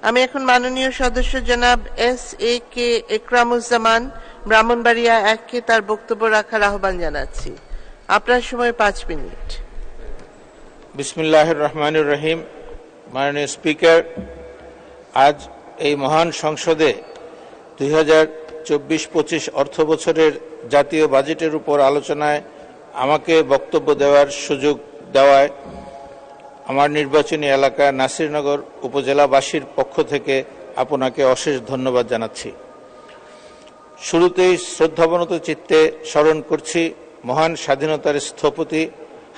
আমি এখন মাননীয় সদস্য জনাব এস.এ.কে. একরামুজ্জামান ব্রাহ্মণবাড়িয়া 1-কে তার বক্তব্য রাখার আহ্বান জানাচ্ছি। আপনার সময় 5 মিনিট। বিসমিল্লাহির রহমানির রহিম। মাননীয় স্পিকার, আজ এই মহান সংসদে 2024-25 অর্থ বছরের জাতীয় বাজেটের উপর আলোচনায় আমাকে বক্তব্য দেওয়ার সুযোগ দেওয়ায় আমার নির্বাচনী এলাকা নাসিরনগর উপজেলাবাসীর পক্ষ থেকে আপনাকে অশেষ ধন্যবাদ জানাচ্ছি। শুরুতেই শ্রদ্ধাবনত চিত্তে স্মরণ করছি মহান স্বাধীনতার স্থপতি,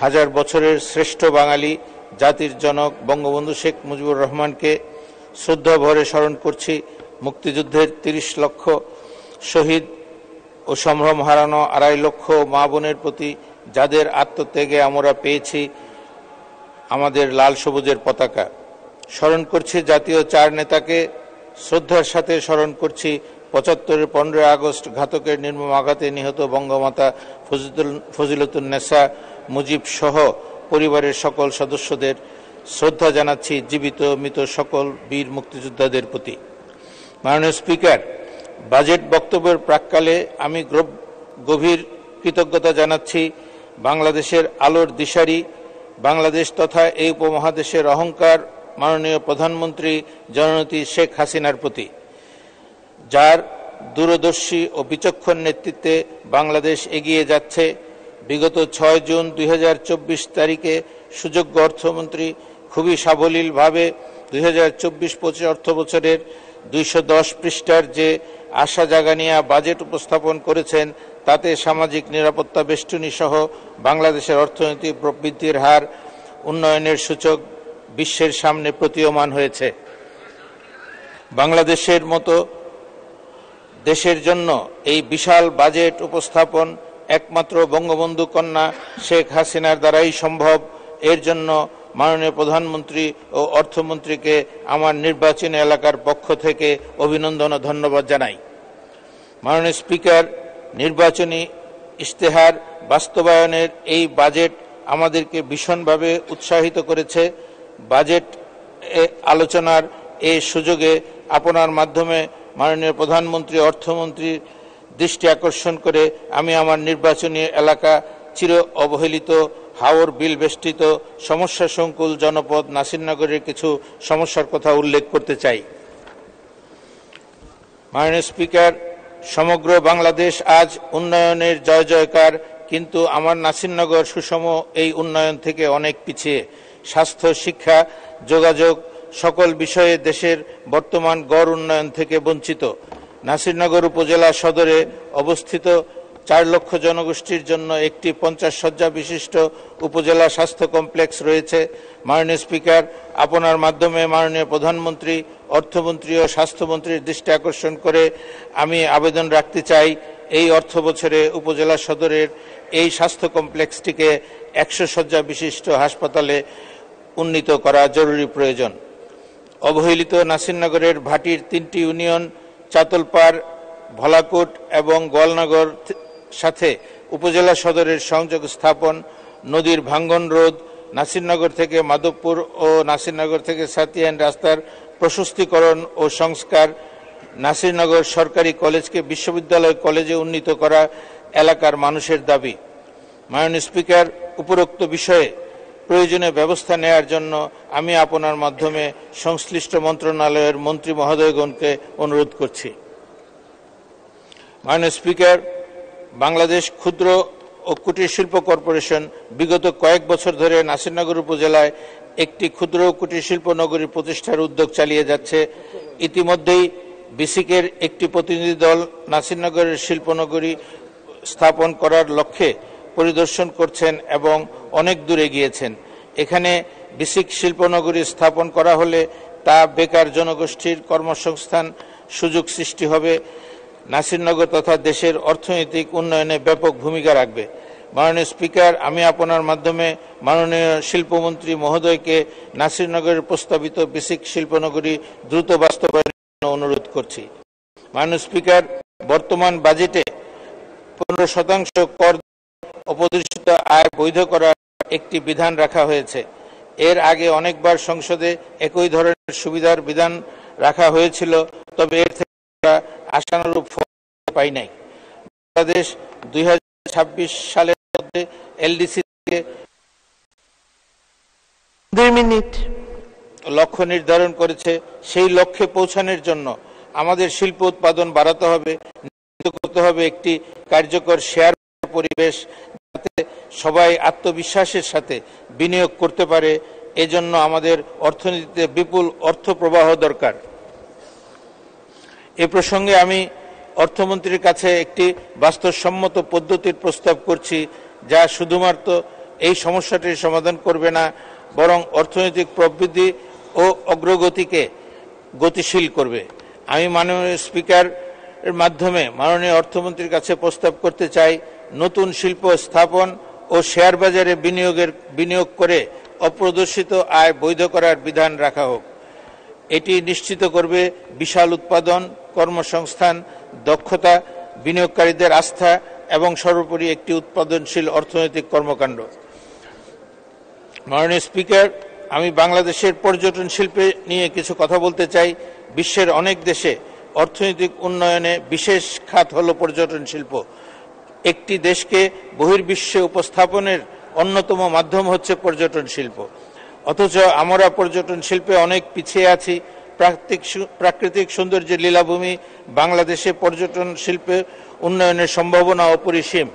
হাজার বছরের শ্রেষ্ঠ বাঙালি, জাতির জনক বঙ্গবন্ধু শেখ মুজিবুর রহমানকে। শ্রদ্ধা ভরে স্মরণ করছি মুক্তিযুদ্ধের 30 লক্ষ শহীদ ও সম্ভ্রম হারানো 2.5 লক্ষ মা বোনের প্রতি, যাদের আত্মত্যাগে আমরা পেয়েছি আমাদের লাল সবুজের পতাকা। স্মরণ করছি জাতীয় 4 নেতাকে। শ্রদ্ধার সাথে স্মরণ করছি 75-এর 15 আগস্ট ঘাতকের নির্মম আঘাতে নিহত বঙ্গমাতা ফজিলতুন্নেসা মুজিব সহ পরিবারের সকল সদস্যদের। শ্রদ্ধা জানাচ্ছি জীবিত মৃত সকল বীর মুক্তিযোদ্ধাদের প্রতি। মাননীয় স্পিকার, বাজেট বক্তব্যের প্রাক্কালে আমি গভীর কৃতজ্ঞতা জানাচ্ছি বাংলাদেশের আলোর দিশারি, বাংলাদেশ তথা এই উপমহাদেশের অহংকার মাননীয় প্রধানমন্ত্রী জননেত্রী শেখ হাসিনার প্রতি, যার দূরদর্শী ও বিচক্ষণ নেতৃত্বে বাংলাদেশ এগিয়ে যাচ্ছে। বিগত 6 জুন 2024 তারিখে সুযোগ্য অর্থমন্ত্রী খুবই সাবলীলভাবে 2024-25 অর্থ বছরের 210 পৃষ্ঠার যে আশা জাগানিয়া বাজেট উপস্থাপন করেছেন, তাতে সামাজিক নিরাপত্তা বেষ্টনী সহ বাংলাদেশের অর্থনৈতিক প্রবৃদ্ধির হার, উন্নয়নের সূচক বিশ্বের সামনে প্রতীয়মান হয়েছে। বাংলাদেশের মতো দেশের জন্য এই বিশাল বাজেট উপস্থাপন একমাত্র বঙ্গবন্ধু কন্যা শেখ হাসিনার দ্বারাই সম্ভব। এর জন্য মাননীয় প্রধানমন্ত্রী ও অর্থমন্ত্রীকে আমার নির্বাচনী এলাকার পক্ষ থেকে অভিনন্দন ও ধন্যবাদ জানাই। মাননীয় স্পিকার, নির্বাচনী ইশতেহার বাস্তবায়নের এই বাজেট আমাদেরকে ভীষণভাবে উৎসাহিত করেছে। বাজেট আলোচনার এই সুযোগে আপনার মাধ্যমে মাননীয় প্রধানমন্ত্রী, অর্থমন্ত্রীর দৃষ্টি আকর্ষণ করে আমি আমার নির্বাচনী এলাকা চির অবহেলিত, হাওর বিল বেষ্টিত, সমস্যা সংকুল জনপদ নাসিরনগরের কিছু সমস্যার কথা উল্লেখ করতে চাই। মাননীয় স্পিকার, সমগ্র বাংলাদেশ আজ উন্নয়নের জয় জয়কার, কিন্তু আমার নাসিরনগর সুষম এই উন্নয়ন থেকে অনেক পিছিয়ে। স্বাস্থ্য, শিক্ষা, যোগাযোগ সকল বিষয়ে দেশের বর্তমান গড় উন্নয়ন থেকে বঞ্চিত। নাসিরনগর উপজেলা সদরে অবস্থিত 4 লক্ষ জনগোষ্ঠীর জন্য একটি 50 শয্যা বিশিষ্ট উপজেলা স্বাস্থ্য কমপ্লেক্স রয়েছে। মাননীয় স্পিকার, আপনার মাধ্যমে মাননীয় প্রধানমন্ত্রী, অর্থমন্ত্রী ও স্বাস্থ্যমন্ত্রীর দৃষ্টি আকর্ষণ করে আমি আবেদন রাখতে চাই, এই অর্থ বছরে উপজেলা সদরের এই স্বাস্থ্য কমপ্লেক্সটিকে 100 শয্যা বিশিষ্ট হাসপাতালে উন্নীত করা জরুরি প্রয়োজন। অবহেলিত নাসিরনগরের ভাটির 3টি ইউনিয়ন চাতলপাড়, ভোলাকোট এবং গোয়ালনগর সাথে উপজেলা সদরের সংযোগ স্থাপন, নদীর ভাঙ্গন রোধ, নাসিরনগর থেকে মাধবপুর ও নাসিরনগর থেকে সাতিয়ান রাস্তার প্রশস্তীকরণ ও সংস্কার, নাসিরনগর সরকারি কলেজকে বিশ্ববিদ্যালয় কলেজে উন্নীত করা এলাকার মানুষের দাবি। মাননীয় স্পিকার, উপরোক্ত বিষয়ে প্রয়োজনীয় ব্যবস্থা নেওয়ার জন্য আমি আপনার মাধ্যমে সংশ্লিষ্ট মন্ত্রণালয়ের মন্ত্রী মহোদয়গণকে অনুরোধ করছি। মাননীয় স্পিকার, বাংলাদেশ ক্ষুদ্র ও কুটির শিল্প কর্পোরেশন বিগত কয়েক বছর ধরে নাসিরনগর উপজেলায় একটি ক্ষুদ্র ও কুটির শিল্প নগরী প্রতিষ্ঠার উদ্যোগ চালিয়ে যাচ্ছে। ইতিমধ্যেই বিসিকের একটি প্রতিনিধি দল নাসিরনগরের শিল্পনগরী স্থাপন করার লক্ষ্যে পরিদর্শন করছেন এবং অনেক দূরে গিয়েছেন। এখানে বিসিক শিল্পনগরী স্থাপন করা হলে তা বেকার জনগোষ্ঠীর কর্মসংস্থান সুযোগ সৃষ্টি হবে, নাসিরনগর তথা দেশের অর্থনৈতিক উন্নয়নে ব্যাপক ভূমিকা রাখবে। মাননীয় স্পিকার, আমি আপনার মাধ্যমে মাননীয় শিল্পমন্ত্রী মহোদয়কে নাসিরনগরের প্রস্তাবিত বিসিক শিল্পনগরী দ্রুত বাস্তবায়নের জন্য অনুরোধ করছি। মাননীয় স্পিকার, বর্তমান বাজেটে 15% কর অপরিশোধিত আয় বৈধ করার একটি বিধান রাখা হয়েছে। এর আগে অনেকবার সংসদে একই ধরনের সুবিধার বিধান রাখা হয়েছিল, তবে এর থেকে আমরা আশানুরূপ ফল পাই নাই। বাংলাদেশ 2026 সালের মধ্যে এলডিসি থেকে 2 মিনিট লক্ষ্য নির্ধারণ করেছে। সেই লক্ষ্যে পৌঁছানোর জন্য আমাদের শিল্প উৎপাদন বাড়াতে হবে, নিশ্চিত করতে হবে একটি কার্যকর শেয়ার পরিবেশ, যাতে সবাই আত্মবিশ্বাসের সাথে বিনিয়োগ করতে পারে। এজন্য আমাদের অর্থনীতিতে বিপুল অর্থ প্রবাহ দরকার। এ প্রসঙ্গে আমি অর্থমন্ত্রীর কাছে একটি বাস্তবসম্মত পদ্ধতির প্রস্তাব করছি, যা শুধুমাত্র এই সমস্যাটির সমাধান করবে না, বরং অর্থনৈতিক প্রবৃদ্ধি ও অগ্রগতিকে গতিশীল করবে। আমি মাননীয় স্পিকারের মাধ্যমে মাননীয় অর্থমন্ত্রীর কাছে প্রস্তাব করতে চাই, নতুন শিল্প স্থাপন ও শেয়ার বাজারে বিনিয়োগ করে অপ্রদর্শিত আয় বৈধ করার বিধান রাখা হোক। এটি নিশ্চিত করবে বিশাল উৎপাদন, কর্মসংস্থান, দক্ষতা, বিনিয়োগকারীদের আস্থা এবং সর্বোপরি একটি উৎপাদনশীল অর্থনৈতিক কর্মকাণ্ড। মাননীয় স্পিকার, আমি বাংলাদেশের পর্যটন শিল্পে নিয়ে কিছু কথা বলতে চাই। বিশ্বের অনেক দেশে অর্থনৈতিক উন্নয়নে বিশেষ খাত হল পর্যটন শিল্প। একটি দেশকে বহির্বিশ্বে উপস্থাপনের অন্যতম মাধ্যম হচ্ছে পর্যটন শিল্প। অথচ আমরা পর্যটন শিল্পে অনেক পিছিয়ে আছি। প্রাকৃতিক সৌন্দর্যের লীলাভূমি বাংলাদেশে পর্যটন শিল্পে উন্নয়নের সম্ভাবনা অপরিসীম।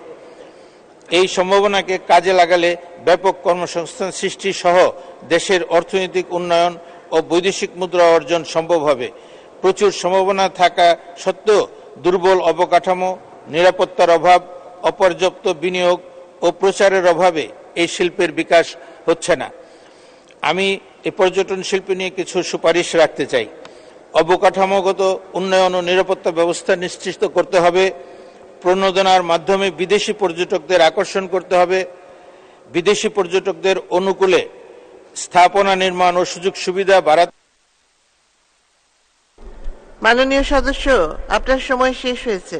এই সম্ভাবনাকে কাজে লাগালে ব্যাপক কর্মসংস্থান সৃষ্টি সহ দেশের অর্থনৈতিক উন্নয়ন ও বৈদেশিক মুদ্রা অর্জন সম্ভব হবে। প্রচুর সম্ভাবনা থাকা সত্ত্বেও দুর্বল অবকাঠামো, নিরাপত্তার অভাব, অপর্যাপ্ত বিনিয়োগ ও প্রচারের অভাবে এই শিল্পের বিকাশ হচ্ছে না। আমি এই পর্যটন শিল্প নিয়ে কিছু সুপারিশ রাখতে চাই। অবকাঠামোগত উন্নয়ন ও নিরাপত্তা ব্যবস্থা নিশ্চিত করতে হবে। প্রণোদনার মাধ্যমে বিদেশি পর্যটকদের আকর্ষণ করতে হবে। বিদেশি পর্যটকদের অনুকূলে স্থাপনা নির্মাণ ও সুযোগ সুবিধা বাড়াতে। মাননীয় সদস্য, আপনার সময় শেষ হয়েছে,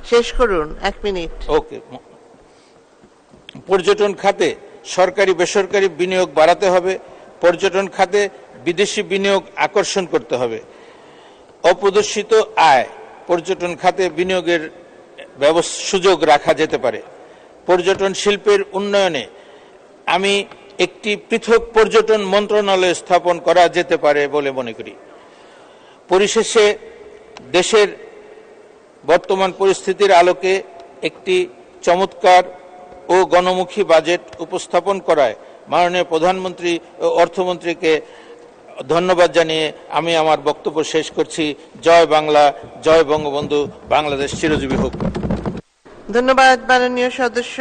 শেষ করুন। 1 মিনিট। ওকে। পর্যটন খাতে সরকারি বেসরকারি বিনিয়োগ বাড়াতে হবে। পর্যটন খাতে বিদেশি বিনিয়োগ আকর্ষণ করতে হবে। অপ্রদর্শিত আয় পর্যটন খাতে বিনিয়োগের সুযোগ রাখা যেতে পারে। পর্যটন শিল্পের উন্নয়নে আমি একটি পৃথক পর্যটন মন্ত্রণালয় স্থাপন করা যেতে পারে বলে মনে করি। পরিশেষে দেশের বর্তমান পরিস্থিতির আলোকে একটি চমৎকার ও গণমুখী বাজেট উপস্থাপন করায় মাননীয় প্রধানমন্ত্রী ও অর্থমন্ত্রীকে ধন্যবাদ জানিয়ে আমি আমার বক্তব্য শেষ করছি। জয় বাংলা, জয় বঙ্গবন্ধু, বাংলাদেশ চিরজীবী হোক। ধন্যবাদ মাননীয় সদস্য।